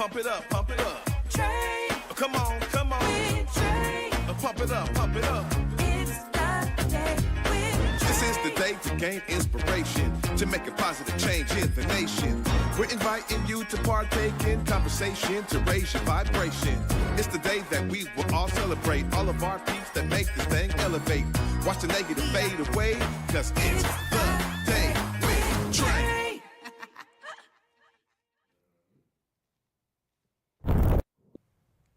Pump it up, pump it up. Trae. Come on, come on. With Trae. Pump it up, pump it up. It's the day with Trae. This is the day to gain inspiration, to make a positive change in the nation. We're inviting you to partake in conversation, to raise your vibration. It's the day that we will all celebrate all of our peeps that make this thing elevate. Watch the negative fade away, cause it's the day with Trae.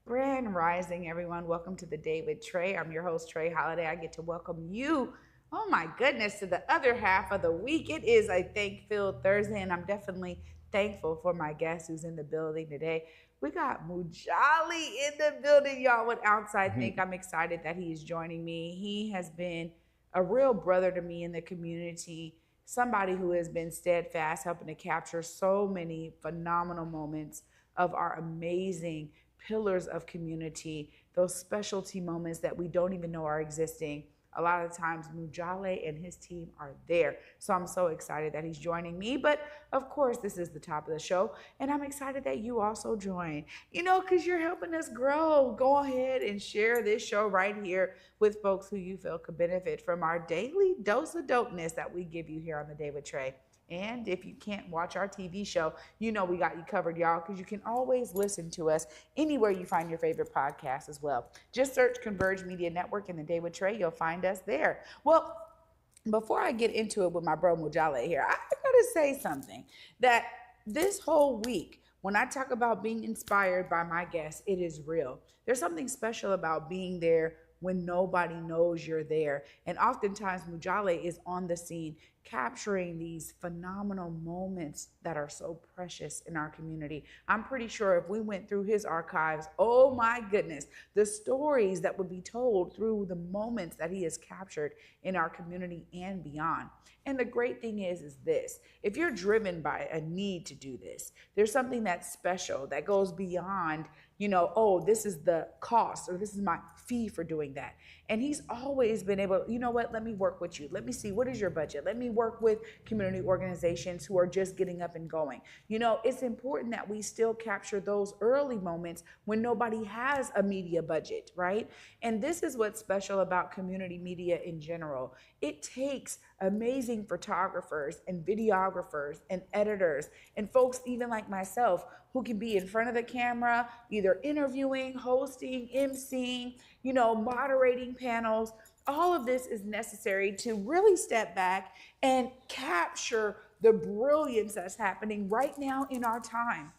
Grand Rising, everyone. Welcome to the Day with Trae. I'm your host, Trae Holiday. I get to welcome you, oh my goodness, to the other half of the week. It is a thank-filled Thursday, and I'm definitely thankful for my guest who's in the building today. We got Mujale in the building, y'all, with Outside Think. I'm excited that he's joining me. He has been a real brother to me in the community, somebody who has been steadfast, helping to capture so many phenomenal moments of our amazing pillars of community, those specialty moments that we don't even know are existing. A lot of times Mujale and his team are there. So I'm so excited that he's joining me. But of course, this is the top of the show. And I'm excited that you also join, because you're helping us grow. Go ahead and share this show right here with folks who you feel could benefit from our daily dose of dopeness that we give you here on The Day with Trae. And if you can't watch our TV show, we got you covered, y'all, because you can always listen to us anywhere you find your favorite podcast as well. Just search Converge Media Network and The Day with Trae. You'll find us there. Well, before I get into it with my bro Mujale here, I gotta say something that this whole week, when I talk about being inspired by my guests, it is real. There's something special about being there when nobody knows you're there. And oftentimes Mujale is on the scene capturing these phenomenal moments that are so precious in our community. I'm pretty sure if we went through his archives, oh my goodness, the stories that would be told through the moments that he has captured in our community and beyond. And the great thing is this: if you're driven by a need to do this, there's something that's special that goes beyond, oh, this is the cost or this is my fee for doing that. And he's always been able, let me work with you. Let me see, what is your budget? Let me work with community organizations who are just getting up and going. It's important that we still capture those early moments when nobody has a media budget, right? And this is what's special about community media in general. It takes amazing photographers and videographers and editors and folks even like myself who can be in front of the camera, either interviewing, hosting, emceeing, moderating panels. All of this is necessary to really step back and capture the brilliance that's happening right now in our time.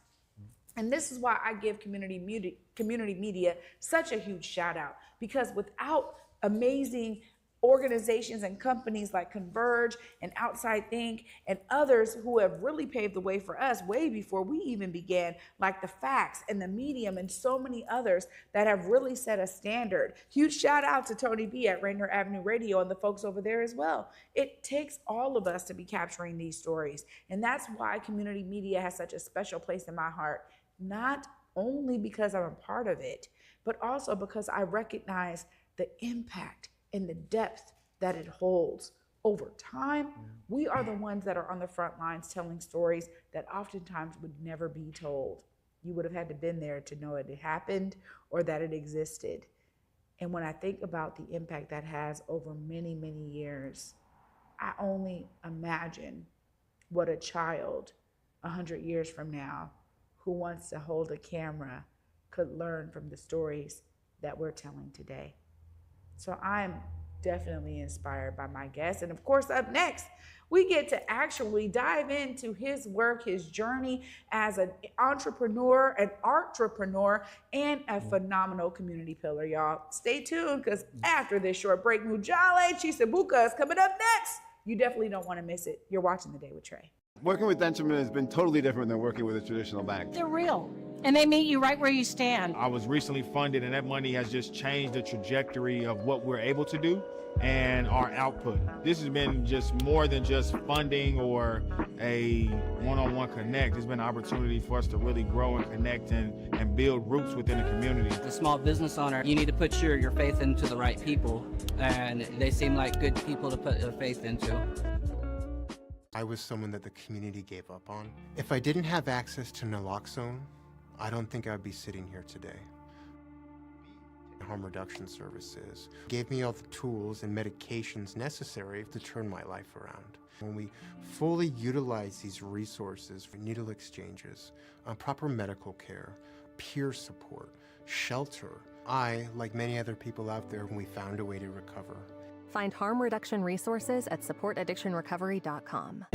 And this is why I give community media such a huge shout out, because without amazing organizations and companies like Converge and Outside Think and others who have really paved the way for us way before we even began, like the Facts and the Medium and so many others that have really set a standard. Huge shout out to Tony B at Rainier Avenue Radio and the folks over there as well. It takes all of us to be capturing these stories. And that's why community media has such a special place in my heart, not only because I'm a part of it, but also because I recognize the impact and the depth that it holds over time. We are the ones that are on the front lines telling stories that oftentimes would never be told. You would have had to been there to know it had happened or that it existed. And when I think about the impact that has over many, many years, I only imagine what a child 100 years from now who wants to hold a camera could learn from the stories that we're telling today. So I'm definitely inspired by my guest. And of course, up next, we get to actually dive into his work, his journey as an entrepreneur, an Artrepreneur, and a phenomenal community pillar, y'all. Stay tuned, because after this short break, Mujale Chisebuka is coming up next. You definitely don't want to miss it. You're watching The Day with Trae. Working with Artrepreneur has been totally different than working with a traditional bank. They're real, and they meet you right where you stand. I was recently funded, and that money has just changed the trajectory of what we're able to do and our output. This has been just more than just funding or a one-on-one connect. It's been an opportunity for us to really grow and connect and build roots within the community. As a small business owner, you need to put your faith into the right people, and they seem like good people to put their faith into. I was someone that the community gave up on. If I didn't have access to naloxone, I don't think I'd be sitting here today. Harm reduction services gave me all the tools and medications necessary to turn my life around. When we fully utilize these resources for needle exchanges, proper medical care, peer support, shelter, I, like many other people out there, we found a way to recover. Find harm reduction resources at supportaddictionrecovery.com.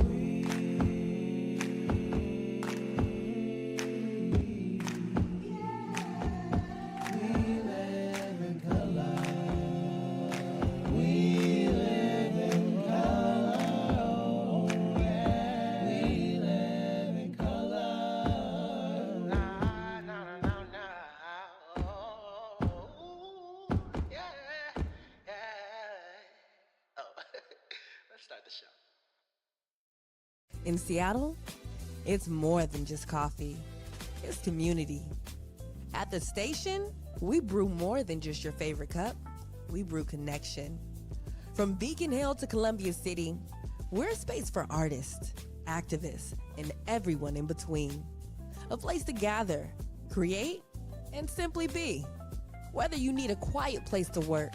In Seattle, it's more than just coffee. It's community. At the station, we brew more than just your favorite cup. We brew connection. From Beacon Hill to Columbia City, we're a space for artists, activists, and everyone in between. A place to gather, create, and simply be. Whether you need a quiet place to work,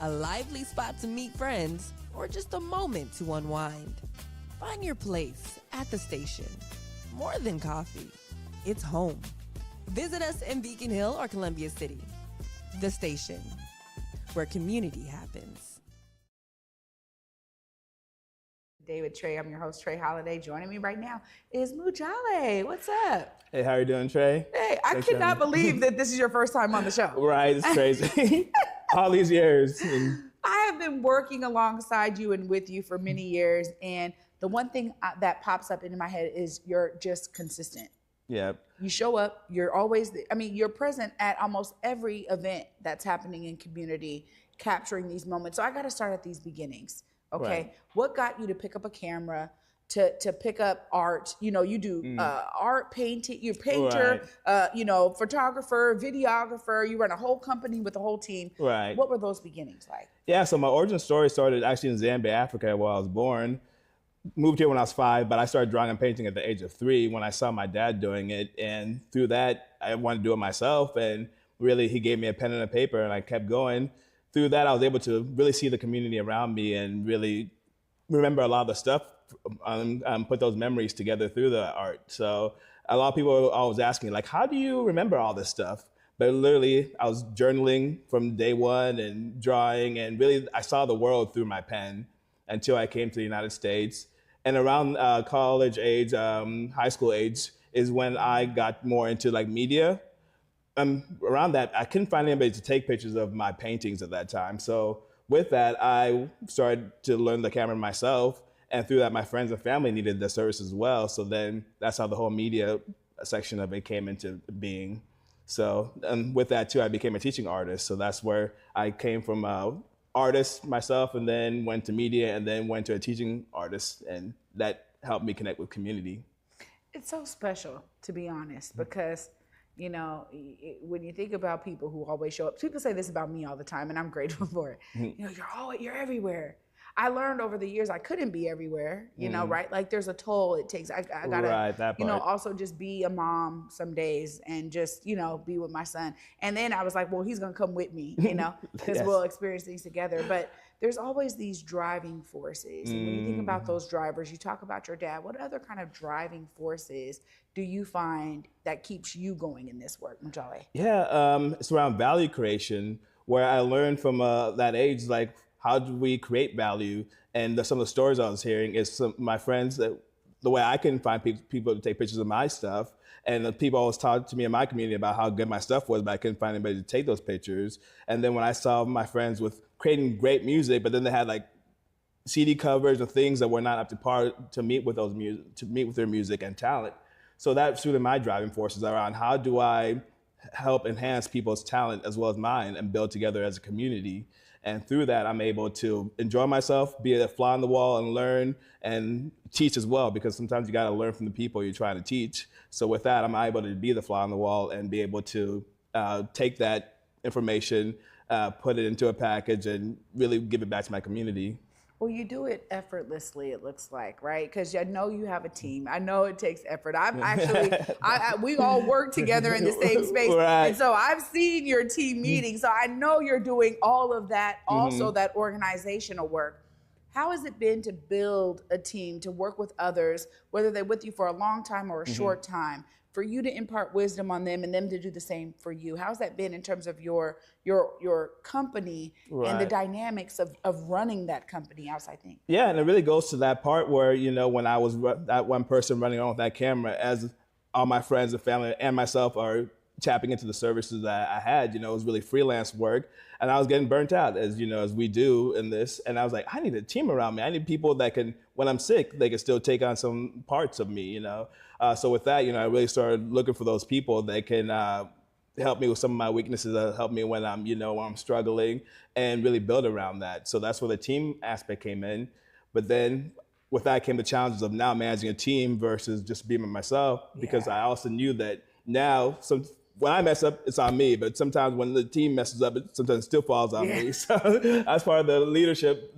a lively spot to meet friends, or just a moment to unwind, find your place at the station. More than coffee, it's home. Visit us in Beacon Hill or Columbia City. The station, where community happens. David Trae, I'm your host, Trae Holiday. Joining me right now is Mujale. What's up? Hey, how you doing, Trae? Hey, I cannot believe that this is your first time on the show. Right, it's crazy. All these years. I have been working alongside you and with you for many years, and the one thing that pops up into my head is you're just consistent. Yeah. You show up, you're always, you're present at almost every event that's happening in community, capturing these moments. So I got to start at these beginnings. Okay. Right. What got you to pick up a camera, to pick up art? You know, you do art, painting, you're a painter, Right. Photographer, videographer, you run a whole company with a whole team. Right. What were those beginnings like? Yeah, so my origin story started actually in Zambia, Africa, where I was born. Moved here when I was 5, but I started drawing and painting at the age of 3 when I saw my dad doing it. And through that, I wanted to do it myself. And really, he gave me a pen and a paper, and I kept going. Through that, I was able to really see the community around me and really remember a lot of the stuff, put those memories together through the art. So a lot of people always ask me, like, how do you remember all this stuff? But literally, I was journaling from day one and drawing, and really, I saw the world through my pen until I came to the United States. And around college age, high school age, is when I got more into like media. Around that, I couldn't find anybody to take pictures of my paintings at that time. So with that, I started to learn the camera myself. And through that, my friends and family needed the service as well. So then that's how the whole media section of it came into being. So with that too, I became a teaching artist. So that's where I came from, artist myself, and then went to media, and then went to a teaching artist. And that helped me connect with community. It's so special, to be honest, because you know, when you think about people who always show up, people say this about me all the time, and I'm grateful for it. You know, you're everywhere. I learned over the years I couldn't be everywhere, you know, right? Like there's a toll it takes. I gotta, that you know, part. also just be a mom some days and just, you know, be with my son. And then I was like, well, he's gonna come with me, you know, because Yes. we'll experience things together. But there's always these driving forces. And when you think about those drivers, you talk about your dad, what other kind of driving forces do you find that keeps you going in this work, Mujale? Yeah, it's around value creation, where I learned from that age, like, how do we create value? And some of the stories I was hearing is my friends, that the way I can find people to take pictures of my stuff. And the people always talk to me in my community about how good my stuff was, but I couldn't find anybody to take those pictures. And then when I saw my friends with creating great music, but then they had like CD covers and things that were not up to par to meet with their music and talent. So that's really my driving forces around how do I help enhance people's talent as well as mine and build together as a community. And through that, I'm able to enjoy myself, be a fly on the wall, and learn and teach as well, because sometimes you got to learn from the people you're trying to teach. So with that, I'm able to be the fly on the wall and be able to take that information, put it into a package, and really give it back to my community. Well, you do it effortlessly, it looks like, right? Because I know you have a team. I know it takes effort. I've actually, we all work together in the same space. Right. And so I've seen your team meetings. So I know you're doing all of that, also that organizational work. How has it been to build a team, to work with others, whether they're with you for a long time or a short time, for you to impart wisdom on them and them to do the same for you? How's that been in terms of your company and the dynamics of running that company outside Thinc? Yeah, and it really goes to that part where, you know, when I was that one person running on with that camera, as all my friends and family and myself are tapping into the services that I had, you know, it was really freelance work. And I was getting burnt out, as you know, as we do in this. And I was like, I need a team around me. I need people that can, when I'm sick, they can still take on some parts of me, you know. So with that, you know, I really started looking for those people that can help me with some of my weaknesses, that help me when I'm, you know, when I'm struggling, and really build around that. So that's where the team aspect came in. But then with that came the challenges of now managing a team versus just being by myself, because I also knew that now when I mess up, it's on me, but sometimes when the team messes up, it sometimes still falls on me. So as part of the leadership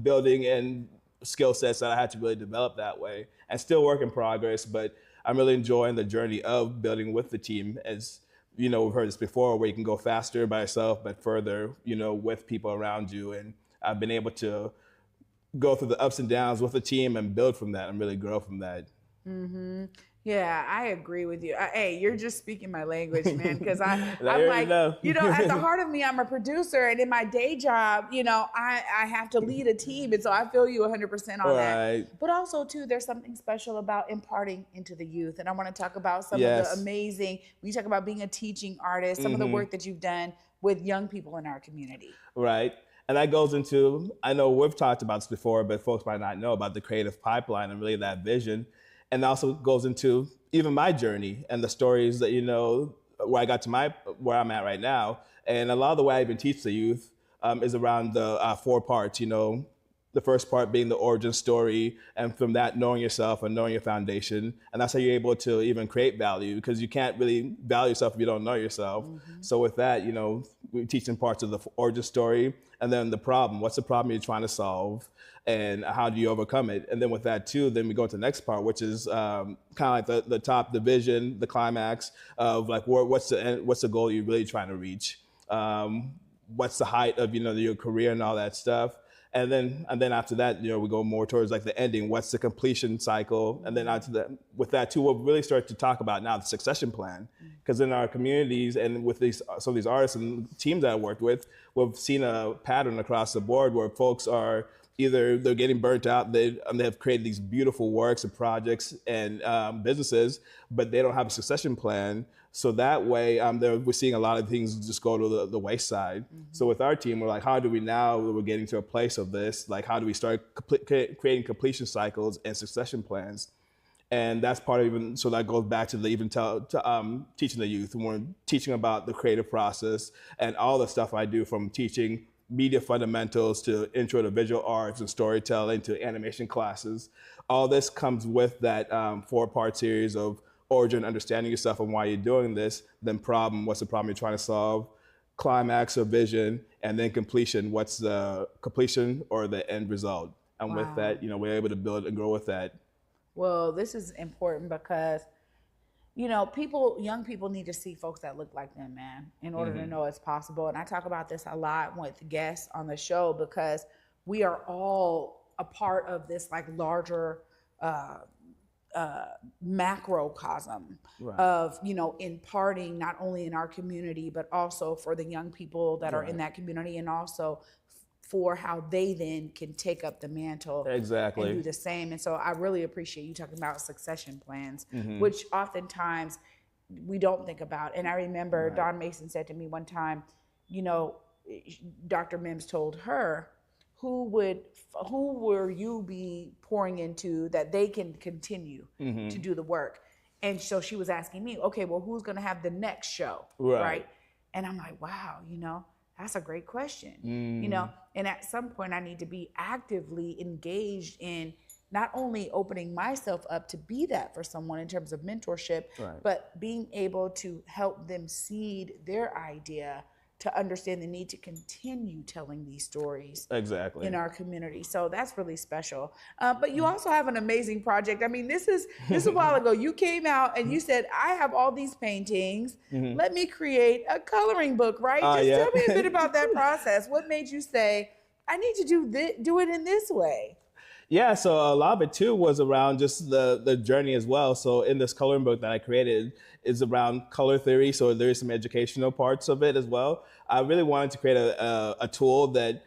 building and skill sets that I had to really develop that way, and still work in progress, but I'm really enjoying the journey of building with the team. As you know, we've heard this before, where you can go faster by yourself, but further, you know, with people around you. And I've been able to go through the ups and downs with the team and build from that and really grow from that. Yeah, I agree with you. Hey, you're just speaking my language, man, because I'm There like, you go. you know, at the heart of me, I'm a producer, and in my day job, you know, I have to lead a team, and so I feel you 100% on that. But also, too, there's something special about imparting into the youth, and I want to talk about some of the amazing, when you talk about being a teaching artist, some of the work that you've done with young people in our community. Right. And that goes into, I know we've talked about this before, but folks might not know about the creative pipeline and really that vision. And also goes into even my journey and the stories that, you know, where I got to where I'm at right now. And a lot of the way I even teach the youth is around the 4 parts, you know, the first part being the origin story, and from that, knowing yourself and knowing your foundation. And that's how you're able to even create value, because you can't really value yourself if you don't know yourself. So with that, you know, we're teaching parts of the origin story, and then the problem. What's the problem you're trying to solve, and how do you overcome it? And then with that too, then we go to the next part, which is kind of like the top, the vision, the climax of like what's the goal you're really trying to reach? What's the height of, you know, your career and all that stuff? And then after that, you know, we go more towards like the ending. What's the completion cycle? And then after that, with that too, we'll really start to talk about now the succession plan. Because in our communities and with some of these artists and teams that I worked with, we've seen a pattern across the board where folks are either they're getting burnt out, they have created these beautiful works and projects and businesses, but they don't have a succession plan. So that way, we're seeing a lot of things just go to the wayside. So with our team, we're like, how do we now, we're getting to a place of this, like how do we start creating completion cycles and succession plans? And that's part of even, so that goes back to teaching the youth. And we're teaching about the creative process and all the stuff I do, from teaching media fundamentals to intro to visual arts and storytelling to animation classes. All this comes with that 4-part series of origin, understanding yourself and why you're doing this, then problem, what's the problem you're trying to solve, climax or vision, and then completion, what's the completion or the end result. And with that, you know, we're able to build and grow with that. Well, this is important because, you know, young people need to see folks that look like them, man, in order to know it's possible. And I talk about this a lot with guests on the show, because we are all a part of this like larger macrocosm of, you know, imparting not only in our community, but also for the young people that are in that community, and also for how they then can take up the mantle and do the same. And so I really appreciate you talking about succession plans, which oftentimes we don't think about. And I remember Don Mason said to me one time, you know, Dr. Mims told her, who will you be pouring into that they can continue to do the work? And so she was asking me, okay, well, who's going to have the next show, right? And I'm like, wow, you know, that's a great question, you know? And at some point I need to be actively engaged in not only opening myself up to be that for someone in terms of mentorship, but being able to help them seed their idea to understand the need to continue telling these stories Exactly. in our community. So that's really special. But you also have an amazing project. I mean, this is a while ago. You came out and you said, I have all these paintings. Let me create a coloring book, right? Just yeah. tell me a bit about that process. What made you say, I need to do it in this way? Yeah, so a lot of it too was around just the journey as well. So in this coloring book that I created is around color theory. So there is some educational parts of it as well. I really wanted to create a tool that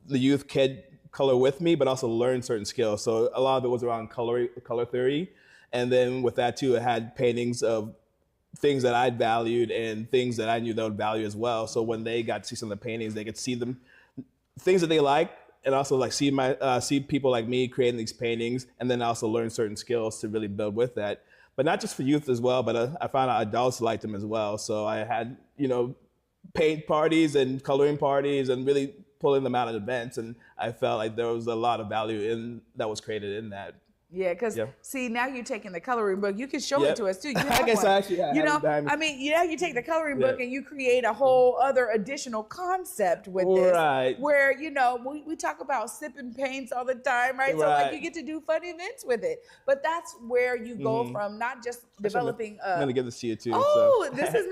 the youth could color with me, but also learn certain skills. So a lot of it was around color theory. And then with that too, it had paintings of things that I valued and things that I knew they would value as well. So when they got to see some of the paintings, they could see them, things that they like, and also like see people like me creating these paintings, and then also learn certain skills to really build with that. But not just for youth as well, but I found out adults liked them as well. So I had, paint parties and coloring parties and really pulling them out at events. And I felt like there was a lot of value that was created in that. Yeah, because see, now you're taking the coloring book. You can show it to us too. You have I guess one. I actually have I mean, you take the coloring book and you create a whole other additional concept with this. Right. Where, we talk about sipping paints all the time, right? So like you get to do fun events with it. But that's where you go from not just developing I'm gonna give this to you too. Oh, this is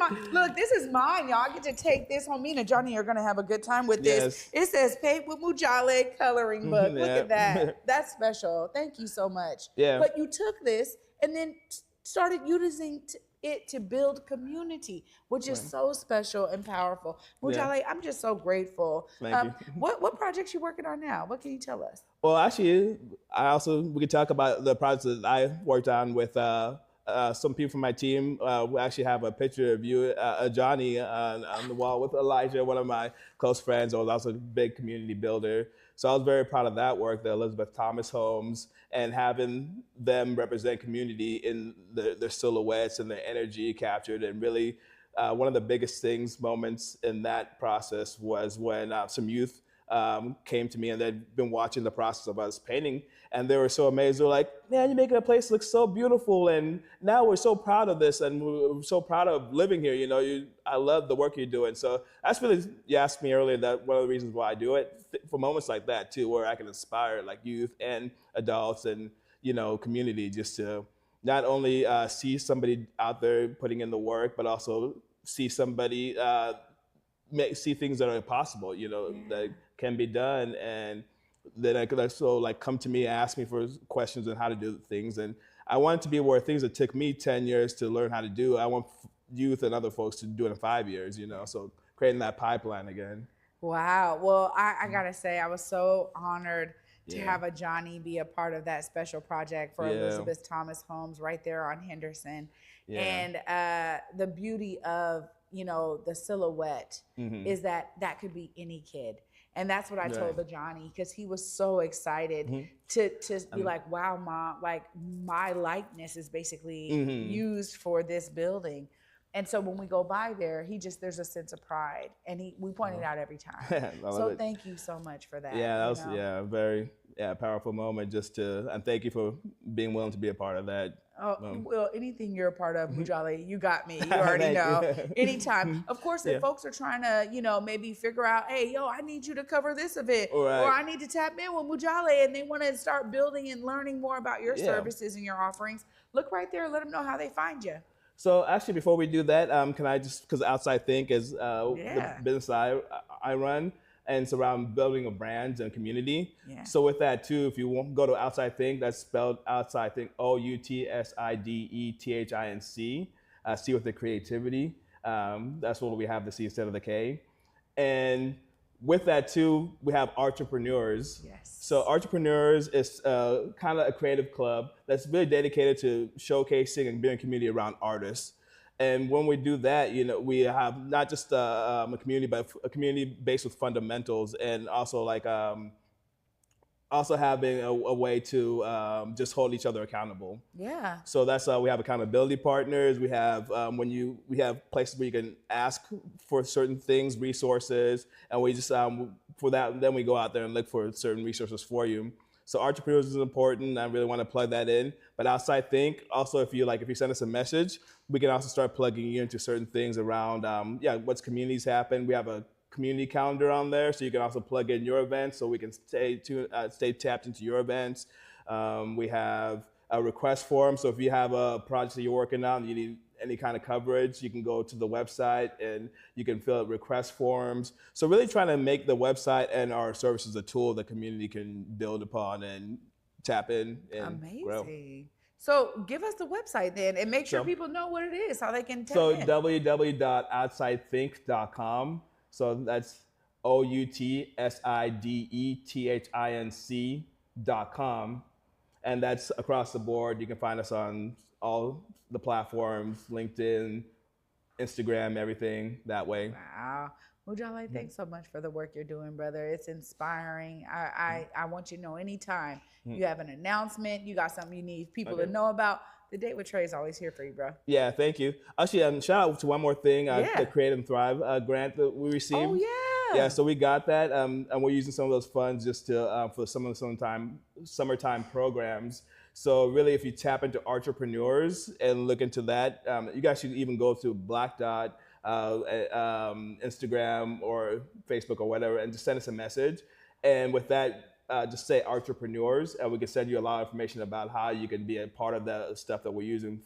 this is mine, y'all. I get to take this home. Me and Johnny are gonna have a good time with this. It says Paint with Mujale coloring book. Look at that. That's special. Thank you so much. Yeah. But you took this and then started using it to build community, which is so special and powerful. Mujale, I'm just so grateful. Thank you. What projects you working on now? What can you tell us? Well, actually, we could talk about the projects that I worked on with some people from my team. We actually have a picture of you, Johnny, on the wall with Elijah, one of my close friends. I was also a big community builder. So I was very proud of that work, the Elizabeth Thomas homes, and having them represent community in their silhouettes and their energy captured. And really, one of the biggest moments in that process was when some youth came to me and they'd been watching the process of us painting, and they were so amazed. They were like, man, you're making a place look so beautiful, and now we're so proud of this, and we're so proud of living here. I love the work you're doing. So that's really, you asked me earlier, that one of the reasons why I do it, for moments like that too, where I can inspire like youth and adults and community, just to not only see somebody out there putting in the work, but also see somebody see things that are possible, that can be done, and then I could also come to me and ask me for questions on how to do things. And I want it to be where things that took me 10 years to learn how to do, I want youth and other folks to do it in 5 years, so creating that pipeline again. Wow. Well, I gotta say, I was so honored to have a Johnny be a part of that special project for Elizabeth Thomas Homes right there on Henderson. And the beauty of the silhouette is that could be any kid. And that's what I told the Johnny, because he was so excited to be like, wow, Mom, like my likeness is basically used for this building. And so when we go by there, there's a sense of pride, and we point it out every time. So thank you so much for that. Yeah, that was a very powerful moment, and thank you for being willing to be a part of that. Oh, well, anything you're a part of, Mujale, you got me. You already know. Anytime. Of course, if folks are trying to, maybe figure out, hey, I need you to cover this event, or I need to tap in with Mujale, and they want to start building and learning more about your services and your offerings, look right there. Let them know how they find you. So actually, before we do that, can I just, because Outside Thinc is the business I run, and it's around building a brand and community. So with that too, if you want to go to Outside Thinc, that's spelled Outside Thinc, OUTSIDETHINC, C with the creativity. That's what we have, the C instead of the K. And with that too, we have Artrepreneurs. So Artrepreneurs is kind of a creative club that's really dedicated to showcasing and building community around artists. And when we do that, we have not just a community, but a community based with fundamentals, and also also having a way to just hold each other accountable. So that's we have accountability partners. We have we have places where you can ask for certain things, resources, and we just for that, then we go out there and look for certain resources for you. So Artrepreneurs is important. I really want to plug that in. But outside Thinc, also if you send us a message, we can also start plugging you into certain things around what's communities happen. We have a community calendar on there, so you can also plug in your events, so we can stay tapped into your events. We have a request form, so if you have a project that you're working on, you need any kind of coverage, you can go to the website and you can fill out request forms. So really trying to make the website and our services a tool the community can build upon and tap in and grow. Amazing. So give us the website then and make sure So- people know what it is, how they can tap So in. www.outsidethinc.com. So that's outsidethinc.com. And that's across the board. You can find us on all the platforms, LinkedIn, Instagram, everything that way. Wow. Mujale, thanks so much for the work you're doing, brother. It's inspiring. I want you to know anytime you have an announcement, you got something you need people to know about, the Date with Trae is always here for you, bro. Yeah, thank you. Actually, shout out to one more thing, Yeah. the Create and Thrive grant that we received. Oh, yeah. Yeah, so we got that, and we're using some of those funds just to for some of the summertime programs. So really, if you tap into Artrepreneurs and look into that, you guys should even go to Black Dot, Instagram or Facebook or whatever, and just send us a message. And with that, just say Artrepreneurs, and we can send you a lot of information about how you can be a part of the stuff that we're doing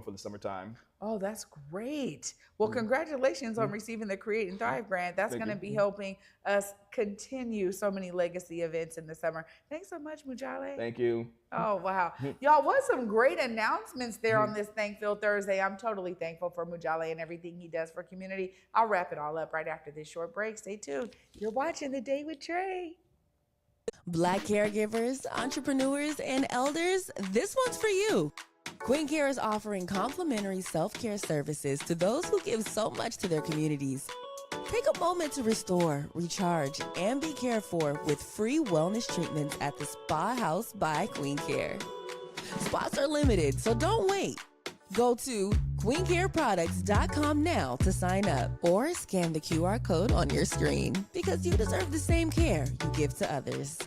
for the summertime. Oh, that's great. Well, congratulations on receiving the Create and Thrive grant. That's Thank going to you. be helping us continue so many legacy events in the summer. Thanks so much, Mujale. Thank you. Oh, wow. Y'all, what some great announcements there on this Thankful Thursday. I'm totally thankful for Mujale and everything he does for community. I'll wrap it all up right after this short break. Stay tuned. You're watching The Day with Trae. Black caregivers, entrepreneurs, and elders, this one's for you. Queen Care is offering complimentary self-care services to those who give so much to their communities. Take a moment to restore, recharge, and be cared for with free wellness treatments at the Spa House by Queen Care. Spots are limited, so don't wait. Go to queencareproducts.com now to sign up or scan the QR code on your screen because you deserve the same care you give to others.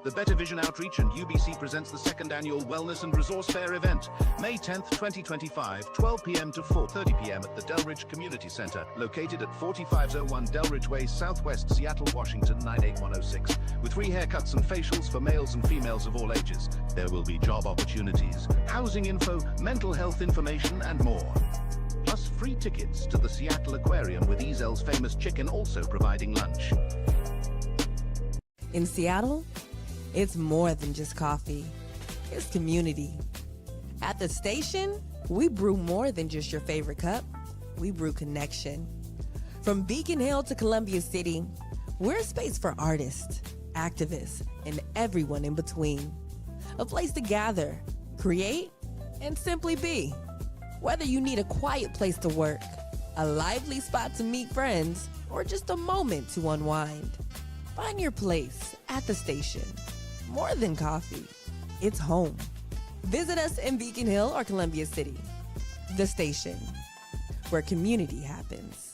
The Better Vision Outreach and UBC presents the second annual Wellness and Resource Fair event, May 10th, 2025, 12 p.m. to 4:30 p.m. at the Delridge Community Center, located at 4501 Delridge Way, Southwest Seattle, Washington, 98106. With free haircuts and facials for males and females of all ages. There will be job opportunities, housing info, mental health information, and more. Plus free tickets to the Seattle Aquarium with Ezel's famous chicken also providing lunch. In Seattle, it's more than just coffee. It's community. At the station, we brew more than just your favorite cup. We brew connection. From Beacon Hill to Columbia City, we're a space for artists, activists, and everyone in between. A place to gather, create, and simply be. Whether you need a quiet place to work, a lively spot to meet friends, or just a moment to unwind, find your place at the station. More than coffee, it's home. Visit us in Beacon Hill or Columbia City. The station, where community happens.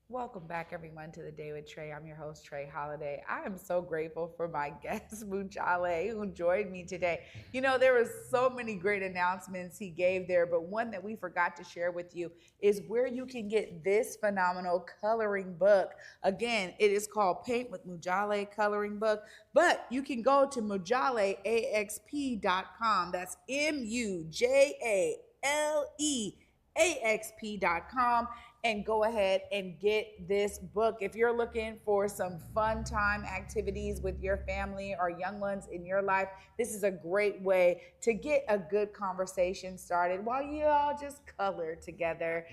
Welcome back, everyone, to The Day with Trae. I'm your host, Trae Holiday. I am so grateful for my guest, Mujale, who joined me today. You know, there was so many great announcements he gave there, but one that we forgot to share with you is where you can get this phenomenal coloring book. Again, it is called Paint with Mujale Coloring Book, but you can go to mujaleaxp.com. That's MUJALEAXP.com. and go ahead and get this book. If you're looking for some fun time activities with your family or young ones in your life, this is a great way to get a good conversation started while you all just color together.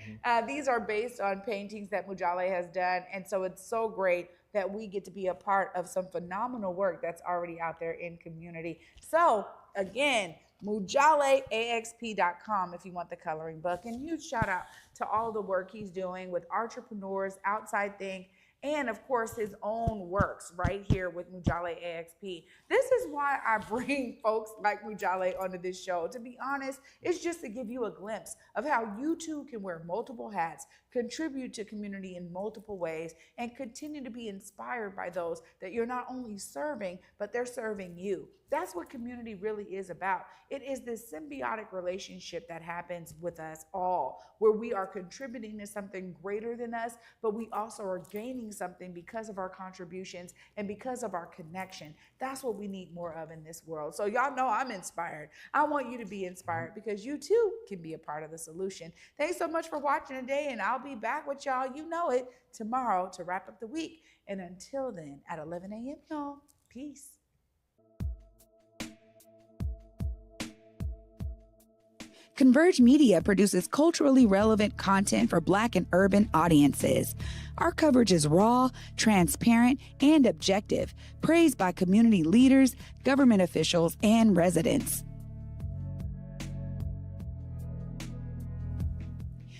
These are based on paintings that Mujale has done, and so it's so great that we get to be a part of some phenomenal work that's already out there in community. So again, MujaleAXP.com if you want the coloring book. And huge shout out to all the work he's doing with Artrepreneurs, Outside Thinc, and of course his own works right here with Mujale AXP. This is why I bring folks like Mujale onto this show. To be honest, it's just to give you a glimpse of how you too can wear multiple hats, contribute to community in multiple ways, and continue to be inspired by those that you're not only serving, but they're serving you. That's what community really is about. It is this symbiotic relationship that happens with us all, where we are contributing to something greater than us, but we also are gaining something because of our contributions and because of our connection. That's what we need more of in this world. So y'all know I'm inspired. I want you to be inspired because you too can be a part of the solution. Thanks so much for watching today, and I'll be back with y'all, you know it, tomorrow to wrap up the week. And until then, at 11 a.m., y'all, peace. Converge Media produces culturally relevant content for Black and urban audiences. Our coverage is raw, transparent, and objective, praised by community leaders, government officials, and residents.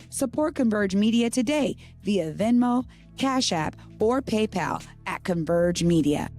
Support Converge Media today via Venmo, Cash App, or PayPal at Converge Media.